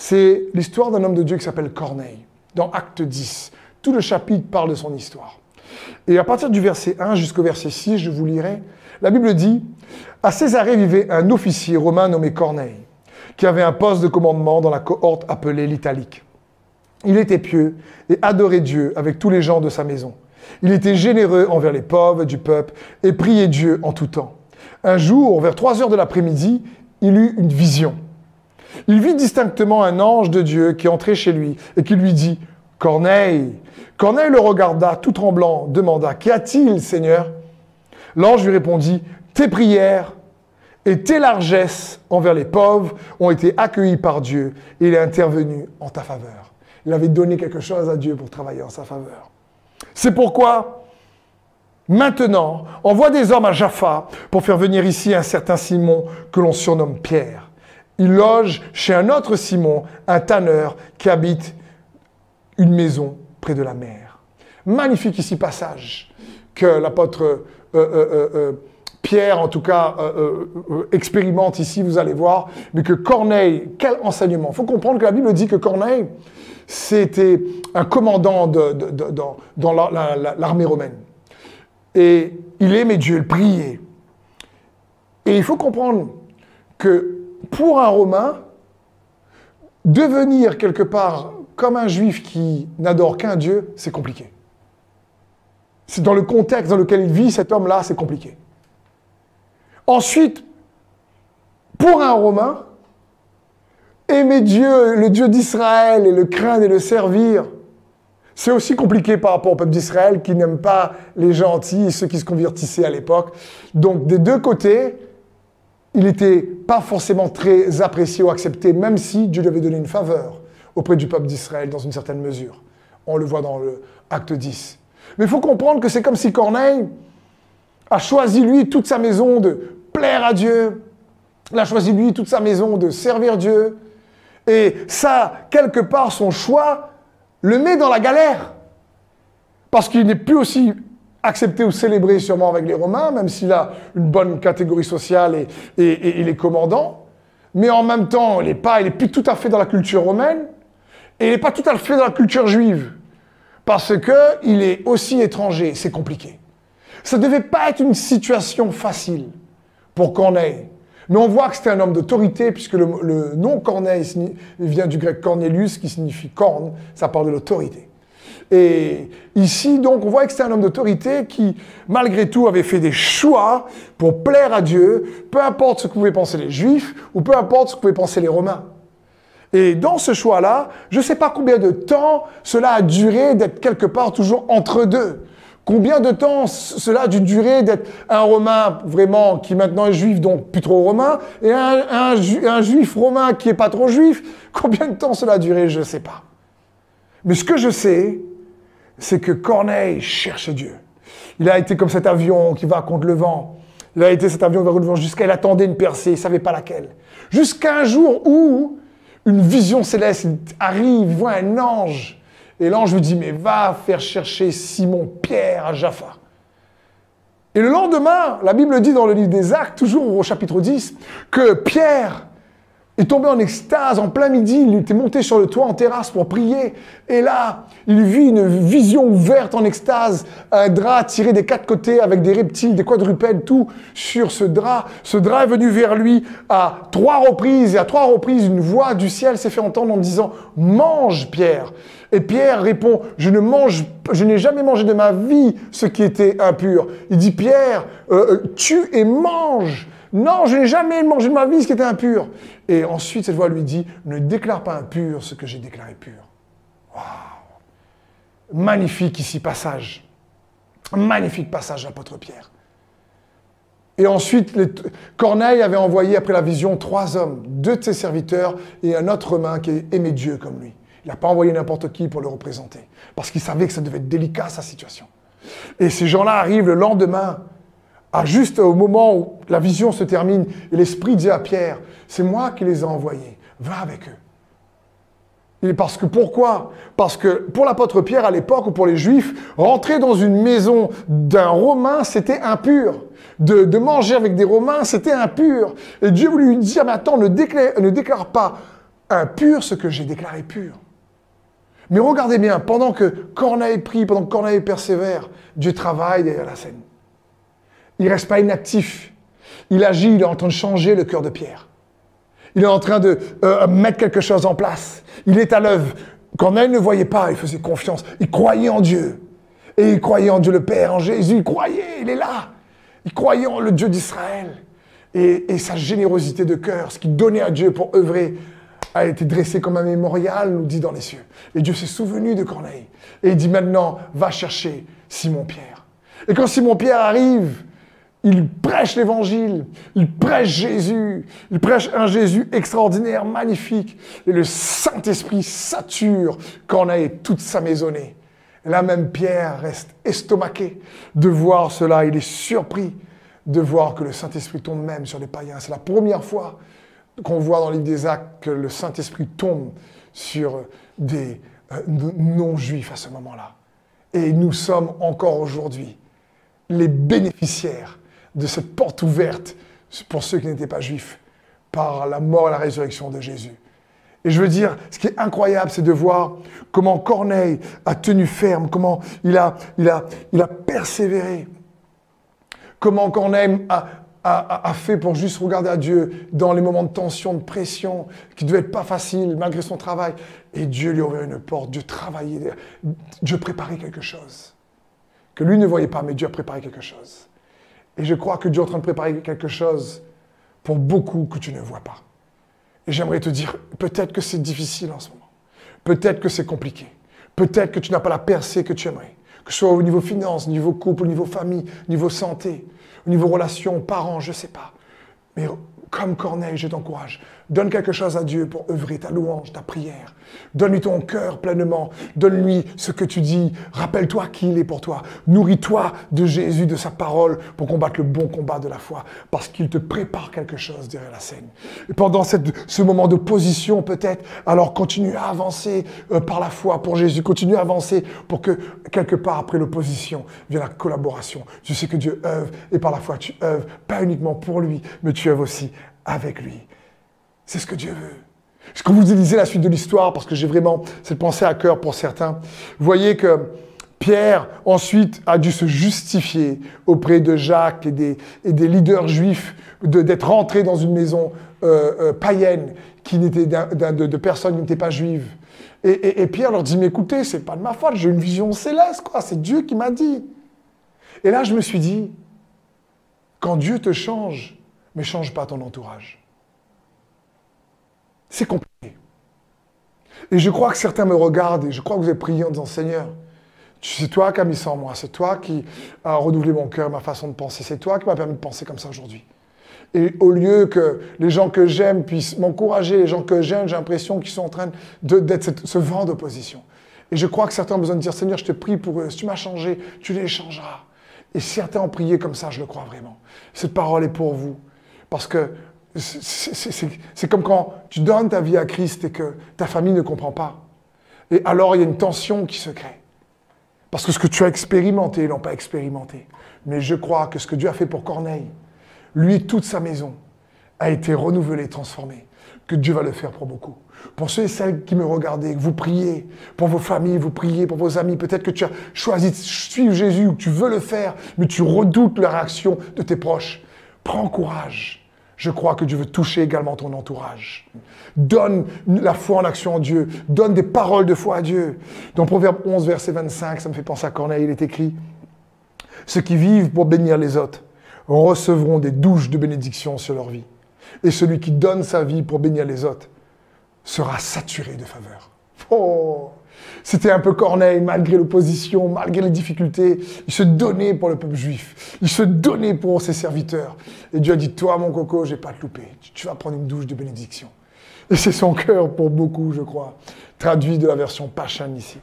C'est l'histoire d'un homme de Dieu qui s'appelle Corneille, dans Acte 10. Tout le chapitre parle de son histoire. Et à partir du verset 1 jusqu'au verset 6, je vous lirai, la Bible dit « À Césarée vivait un officier romain nommé Corneille, qui avait un poste de commandement dans la cohorte appelée l'Italique. Il était pieux et adorait Dieu avec tous les gens de sa maison. Il était généreux envers les pauvres du peuple et priait Dieu en tout temps. Un jour, vers 3 heures de l'après-midi, il eut une vision. Il vit distinctement un ange de Dieu qui entrait chez lui et qui lui dit « Corneille !» Corneille le regarda, tout tremblant, demanda « Qu'y a-t-il, Seigneur ?» L'ange lui répondit « Tes prières et tes largesses envers les pauvres ont été accueillies par Dieu et il est intervenu en ta faveur. » Il avait donné quelque chose à Dieu pour travailler en sa faveur. C'est pourquoi, maintenant, envoie des hommes à Jaffa pour faire venir ici un certain Simon que l'on surnomme Pierre. Il loge chez un autre Simon, un tanneur qui habite une maison près de la mer. Magnifique ici passage que l'apôtre Pierre, en tout cas, expérimente ici, vous allez voir, mais que Corneille, quel enseignement. Il faut comprendre que la Bible dit que Corneille, c'était un commandant dans l'armée romaine. Et il aimait Dieu, il priait. Et il faut comprendre que pour un Romain, devenir quelque part comme un Juif qui n'adore qu'un Dieu, c'est compliqué. C'est dans le contexte dans lequel il vit, cet homme-là, c'est compliqué. Ensuite, pour un Romain, aimer Dieu, le Dieu d'Israël, et le craindre et le servir, c'est aussi compliqué par rapport au peuple d'Israël qui n'aime pas les gentils et ceux qui se convertissaient à l'époque. Donc, des deux côtés, il n'était pas forcément très apprécié ou accepté, même si Dieu lui avait donné une faveur auprès du peuple d'Israël dans une certaine mesure. On le voit dans le Acte 10. Mais il faut comprendre que c'est comme si Corneille a choisi, lui, toute sa maison de plaire à Dieu. Il a choisi, lui, toute sa maison de servir Dieu. Et ça, quelque part, son choix le met dans la galère. Parce qu'il n'est plus aussi accepté ou célébré sûrement avec les Romains, même s'il a une bonne catégorie sociale et il est commandant. Mais en même temps, il n'est plus tout à fait dans la culture romaine et il n'est pas tout à fait dans la culture juive. Parce qu'il est aussi étranger, c'est compliqué. Ça ne devait pas être une situation facile pour Corneille. Mais on voit que c'était un homme d'autorité, puisque le nom Corneille vient du grec Cornelius, qui signifie corne, ça parle de l'autorité. Et ici, donc, on voit que c'était un homme d'autorité qui, malgré tout, avait fait des choix pour plaire à Dieu, peu importe ce que pouvaient penser les Juifs, ou peu importe ce que pouvaient penser les Romains. Et dans ce choix-là, je ne sais pas combien de temps cela a duré d'être quelque part toujours entre deux. Combien de temps cela a dû durer d'être un Romain vraiment qui maintenant est juif, donc plus trop romain, et un juif romain qui n'est pas trop juif. Combien de temps cela a duré, je ne sais pas. Mais ce que je sais, c'est que Corneille cherchait Dieu. Il a été comme cet avion qui va contre le vent. Il a été cet avion qui va contre le vent jusqu'à il attendait une percée, il ne savait pas laquelle. Jusqu'à un jour où une vision céleste arrive, il voit un ange. Et l'ange lui dit, mais va faire chercher Simon Pierre à Jaffa. Et le lendemain, la Bible dit dans le livre des Actes, toujours au chapitre 10, que Pierre est tombé en extase en plein midi. Il était monté sur le toit en terrasse pour prier. Et là, il vit une vision ouverte en extase, un drap tiré des 4 côtés avec des reptiles, des quadrupèdes, tout sur ce drap. Ce drap est venu vers lui à 3 reprises. Et à 3 reprises, une voix du ciel s'est fait entendre en disant « Mange, Pierre !» Et Pierre répond « Je n'ai jamais mangé de ma vie ce qui était impur. » Il dit « Pierre, tue et mange !» Non, je n'ai jamais mangé de ma vie ce qui était impur. Et ensuite, cette voix lui dit, ne déclare pas impur ce que j'ai déclaré pur. Waouh! Magnifique ici passage. Magnifique passage de l'apôtre Pierre. Et ensuite, Corneille avait envoyé après la vision 3 hommes, 2 de ses serviteurs et un autre Romain qui aimait Dieu comme lui. Il n'a pas envoyé n'importe qui pour le représenter, parce qu'il savait que ça devait être délicat, sa situation. Et ces gens-là arrivent le lendemain, juste au moment où la vision se termine, et l'Esprit dit à Pierre, c'est moi qui les ai envoyés, va avec eux. Et pourquoi? Parce que pour l'apôtre Pierre à l'époque, ou pour les Juifs, rentrer dans une maison d'un Romain, c'était impur. De manger avec des Romains, c'était impur. Et Dieu voulait lui dire, mais attends, ne déclare pas impur ce que j'ai déclaré pur. Mais regardez bien, pendant que Corneille prie, pendant que Corneille persévère, Dieu travaille derrière la scène. Il ne reste pas inactif. Il agit, il est en train de changer le cœur de Pierre. Il est en train de mettre quelque chose en place. Il est à l'œuvre. Corneille ne voyait pas, il faisait confiance. Il croyait en Dieu. Et il croyait en Dieu le Père, en Jésus. Il croyait, il est là. Il croyait en le Dieu d'Israël. Et sa générosité de cœur, ce qu'il donnait à Dieu pour œuvrer, a été dressé comme un mémorial, nous dit dans les cieux. Et Dieu s'est souvenu de Corneille. Et il dit maintenant, va chercher Simon-Pierre. Et quand Simon-Pierre arrive, il prêche l'évangile, il prêche Jésus, il prêche un Jésus extraordinaire, magnifique. Et le Saint-Esprit sature Corneille et toute sa maisonnée. Et là même Pierre reste estomaqué de voir cela. Il est surpris de voir que le Saint-Esprit tombe même sur les païens. C'est la première fois qu'on voit dans le livre des Actes que le Saint-Esprit tombe sur des non-juifs à ce moment-là. Et nous sommes encore aujourd'hui les bénéficiaires de cette porte ouverte pour ceux qui n'étaient pas juifs par la mort et la résurrection de Jésus. Et je veux dire, ce qui est incroyable, c'est de voir comment Corneille a tenu ferme, comment il a persévéré, comment Corneille a fait pour juste regarder à Dieu dans les moments de tension, de pression, qui ne devaient être pas faciles malgré son travail. Et Dieu lui a ouvert une porte, Dieu travaillait, Dieu préparait quelque chose que lui ne voyait pas, mais Dieu a préparé quelque chose. Et je crois que Dieu est en train de préparer quelque chose pour beaucoup que tu ne vois pas. Et j'aimerais te dire, peut-être que c'est difficile en ce moment. Peut-être que c'est compliqué. Peut-être que tu n'as pas la percée que tu aimerais. Que ce soit au niveau finance, au niveau couple, au niveau famille, au niveau santé, au niveau relations, parents, je ne sais pas. Mais comme Corneille, je t'encourage. Donne quelque chose à Dieu pour œuvrer ta louange, ta prière. Donne-lui ton cœur pleinement. Donne-lui ce que tu dis. Rappelle-toi qui il est pour toi. Nourris-toi de Jésus, de sa parole, pour combattre le bon combat de la foi. Parce qu'il te prépare quelque chose derrière la scène. Et pendant ce moment d'opposition, peut-être, alors continue à avancer par la foi pour Jésus. Continue à avancer pour que, quelque part après l'opposition, vienne la collaboration. Tu sais que Dieu œuvre, et par la foi, tu œuvres, pas uniquement pour lui, mais tu œuvres aussi avec lui. C'est ce que Dieu veut. Ce que vous lisez la suite de l'histoire, parce que j'ai vraiment cette pensée à cœur pour certains. Vous voyez que Pierre, ensuite, a dû se justifier auprès de Jacques et des leaders juifs d'être rentré dans une maison païenne qui n'était de personnes qui n'étaient pas juives. Et Pierre leur dit, mais écoutez, c'est pas de ma faute, j'ai une vision céleste, quoi. C'est Dieu qui m'a dit. Et là, je me suis dit, quand Dieu te change, mais change pas ton entourage. C'est compliqué. Et je crois que certains me regardent et je crois que vous avez prié en disant, Seigneur, c'est toi qui as mis ça en moi, c'est toi qui as renouvelé mon cœur, ma façon de penser, c'est toi qui m'as permis de penser comme ça aujourd'hui. Et au lieu que les gens que j'aime puissent m'encourager, les gens que j'aime, j'ai l'impression qu'ils sont en train d'être ce vent d'opposition. Et je crois que certains ont besoin de dire, Seigneur, je te prie pour eux, si tu m'as changé, tu les changeras. Et certains ont prié comme ça, je le crois vraiment. Cette parole est pour vous. Parce que c'est comme quand tu donnes ta vie à Christ et que ta famille ne comprend pas. Et alors, il y a une tension qui se crée. Parce que ce que tu as expérimenté, ils n'ont pas expérimenté. Mais je crois que ce que Dieu a fait pour Corneille, lui et toute sa maison, a été renouvelé, transformé. Que Dieu va le faire pour beaucoup. Pour ceux et celles qui me regardez, que vous priez pour vos familles, vous priez pour vos amis. Peut-être que tu as choisi de suivre Jésus ou que tu veux le faire, mais tu redoutes la réaction de tes proches. Prends courage. Je crois que Dieu veut toucher également ton entourage. Donne la foi en action en Dieu. Donne des paroles de foi à Dieu. Dans Proverbe 11, verset 25, ça me fait penser à Corneille, il est écrit « Ceux qui vivent pour bénir les autres recevront des douches de bénédiction sur leur vie. Et celui qui donne sa vie pour bénir les autres sera saturé de faveur. » Oh, c'était un peu Corneille, malgré l'opposition, malgré les difficultés. Il se donnait pour le peuple juif. Il se donnait pour ses serviteurs. Et Dieu a dit, toi, mon coco, je ne vais pas te louper. Tu vas prendre une douche de bénédiction. Et c'est son cœur pour beaucoup, je crois. Traduit de la version Passion ici.